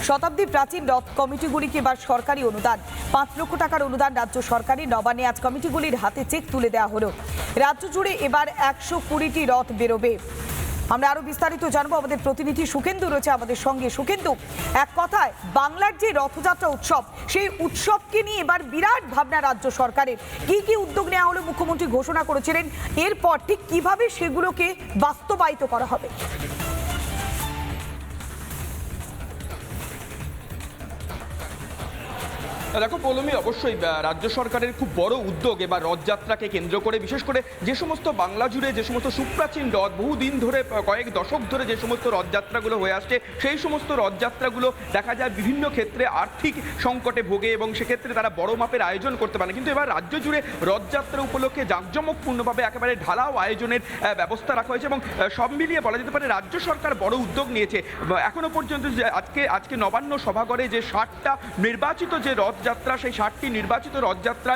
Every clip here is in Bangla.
শতাব্দী প্রাচীন রথ কমিটিগুলিকে এবার সরকারি অনুদান 5 লক্ষ টাকার অনুদান রাজ্য সরকারের নবান্নে আজ কমিটিগুলির হাতে চেক তুলে দেওয়া হলো। রাজ্য জুড়ে এবার 120টি রথ বেরোবে। আমরা আরো বিস্তারিত জানবো, আমাদের প্রতিনিধি সুখেন্দু রয়েছে আমাদের সঙ্গে। সুখেন্দু, এক কথায় বাংলার যে রথযাত্রা উৎসব, সেই উৎসবকে নিয়ে এবার বিরাট ভাবনা রাজ্য সরকারের। কি কি উদ্যোগ নেওয়া হলো মুখ্যমন্ত্রী ঘোষণা করেছিলেন, এরপর ঠিক কিভাবে সেগুলোকে বাস্তবায়িত করা হবে? দেখো পৌলমী, অবশ্যই রাজ্য সরকারের খুব বড় উদ্যোগ এবার রথযাত্রাকে কেন্দ্র করে, বিশেষ করে যে সমস্ত বাংলা জুড়ে যে সমস্ত সুপ্রাচীন রথ বহুদিন ধরে, কয়েক দশক ধরে যে সমস্ত রথযাত্রাগুলো হয়ে আসছে, সেই সমস্ত রথযাত্রাগুলো দেখা যায় বিভিন্ন ক্ষেত্রে আর্থিক সংকটে ভোগে এবং সেক্ষেত্রে তারা বড় মাপের আয়োজন করতে পারে। কিন্তু এবার রাজ্য জুড়ে রথযাত্রা উপলক্ষে জাঁকজমকপূর্ণভাবে একেবারে ঢালাও আয়োজনের ব্যবস্থা রাখা হয়েছে এবং সব মিলিয়ে বলা যেতে পারে রাজ্য সরকার বড় উদ্যোগ নিয়েছে। এখনো পর্যন্ত আজকে নবান্ন সভাঘরে যে 60টা নির্বাচিত যে রথযাত্রা, সেই 60টি নির্বাচিত রথযাত্রা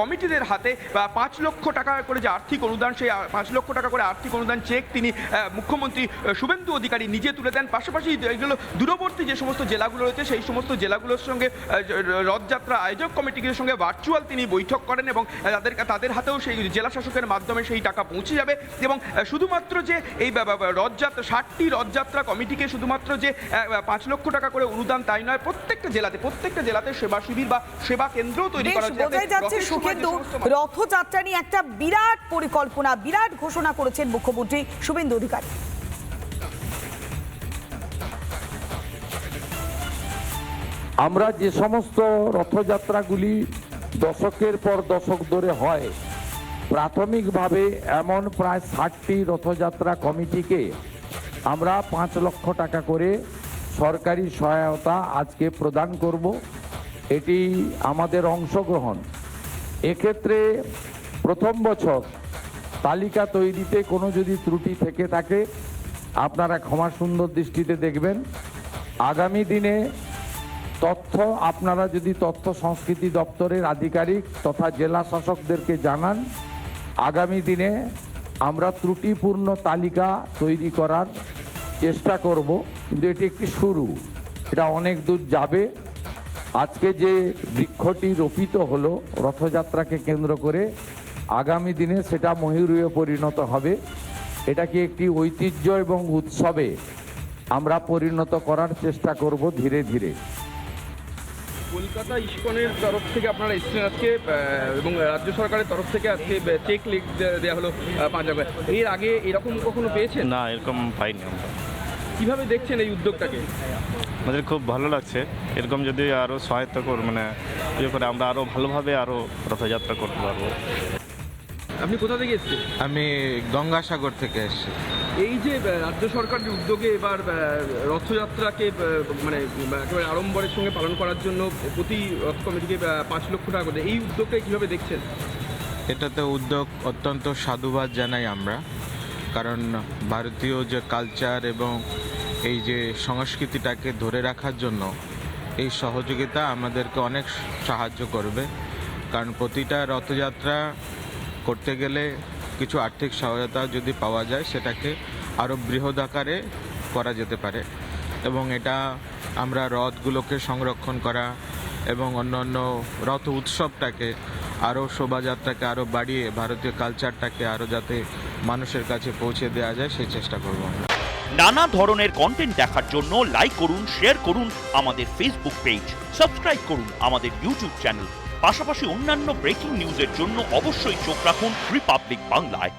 কমিটিদের হাতে 5 লক্ষ টাকা করে যে আর্থিক অনুদান, সেই 5 লক্ষ টাকা করে আর্থিক অনুদান চেক তিনি মুখ্যমন্ত্রী শুভেন্দু অধিকারী নিজে তুলে দেন। পাশাপাশি এগুলো দূরবর্তী যে সমস্ত জেলাগুলো রয়েছে, সেই সমস্ত জেলাগুলোর সঙ্গে রথযাত্রা আয়োজক কমিটিগুলোর সঙ্গে ভার্চুয়াল তিনি বৈঠক করেন এবং তাদের হাতেও সেই জেলা শাসকের মাধ্যমে সেই টাকা পৌঁছে যাবে। এবং শুধুমাত্র যে এই রথযাত্রা 60টি রথযাত্রা কমিটিকে শুধুমাত্র যে 5 লক্ষ টাকা করে অনুদান তাই নয়, প্রত্যেকটা জেলাতে সেবা শিবির বা সেবা কেন্দ্র তৈরি করা যাচ্ছে। সুখেন্দু, রথযাত্রা নিয়ে একটা বিরাট পরিকল্পনা, বিরাট ঘোষণা করেছেন মুখ্যমন্ত্রী শুভেন্দু অধিকারী। আমরা যে সমস্ত রথযাত্রাগুলি দশকের পর দশক ধরে হয়, প্রাথমিকভাবে এমন প্রায় 60টি রথযাত্রা কমিটিকে আমরা 5 লক্ষ টাকা করে সরকারি সহায়তা আজকে প্রদান করব। এটি আমাদের অংশগ্রহণ। এক্ষেত্রে প্রথম বছর তালিকা তৈরিতে কোনো যদি ত্রুটি থেকে থাকে আপনারা ক্ষমা সুন্দর দৃষ্টিতে দেখবেন। আগামী দিনে আপনারা যদি তথ্য সংস্কৃতি দপ্তরের আধিকারিক তথা জেলা শাসকদেরকে জানান, আগামী দিনে আমরা ত্রুটিপূর্ণ তালিকা তৈরি করার চেষ্টা করব। কিন্তু এটি একটি শুরু, এটা অনেক দূর যাবে। আজকে যে বৃক্ষটি রোপিত হলো রথযাত্রাকে কেন্দ্র করে, আগামী দিনে সেটা ময়ূরীয় পরিণত হবে। এটাকে একটি ঐতিহ্য এবং উৎসবে আমরা পরিণত করার চেষ্টা করব ধীরে ধীরে। কলকাতা ইস্কনের তরফ থেকে আপনারা এসেছেন আজকে এবং রাজ্য সরকারের তরফ থেকে আজকে চেক দেওয়া হলো 5 লাখ। এর আগে এরকম কখনো পেয়েছেন? না, এরকম পাইনি আমরা। কিভাবে দেখছেন এই উদ্যোগটাকে? আমাদের খুব ভালো লাগছে। এরকম যদি আরও সহায়তা করে করে আমরা আরও ভালোভাবে আরও রথযাত্রা করতে পারবো। আপনি কোথা থেকে এসেছেন? আমি গঙ্গাসাগর থেকে এসেছি। এই যে রাজ্য সরকারের উদ্যোগে এবার রথযাত্রাকে একেবারে আড়ম্বরের সঙ্গে পালন করার জন্য প্রতি রথ কমিটিকে 5 লক্ষ টাকা করে, এই উদ্যোগটাকে কীভাবে দেখছেন? এটাতে উদ্যোগ অত্যন্ত সাধুবাদ জানাই আমরা, কারণ ভারতীয় যে কালচার এবং এই যে সংস্কৃতিটাকে ধরে রাখার জন্য এই সহযোগিতা আমাদেরকে অনেক সাহায্য করবে। কারণ প্রতিটা রথযাত্রা করতে গেলে কিছু আর্থিক সহায়তা যদি পাওয়া যায় সেটাকে আরও বৃহৎ আকারে করা যেতে পারে এবং এটা আমরা রথগুলোকে সংরক্ষণ করা এবং অন্যান্য রথ উৎসবটাকে আরও শোভাযাত্রাকে আরও বাড়িয়ে ভারতীয় কালচারটাকে আরও যাতে মানুষের কাছে পৌঁছে দেওয়া যায় সেই চেষ্টা করব আমরা। নানা ধরনের কন্টেন্ট দেখার জন্য লাইক করুন, শেয়ার করুন আমাদের ফেসবুক পেজ, সাবস্ক্রাইব করুন আমাদের ইউটিউব চ্যানেল। পাশাপাশি অন্যান্য ব্রেকিং নিউজের জন্য অবশ্যই চোখ রাখুন রিপাবলিক বাংলায়।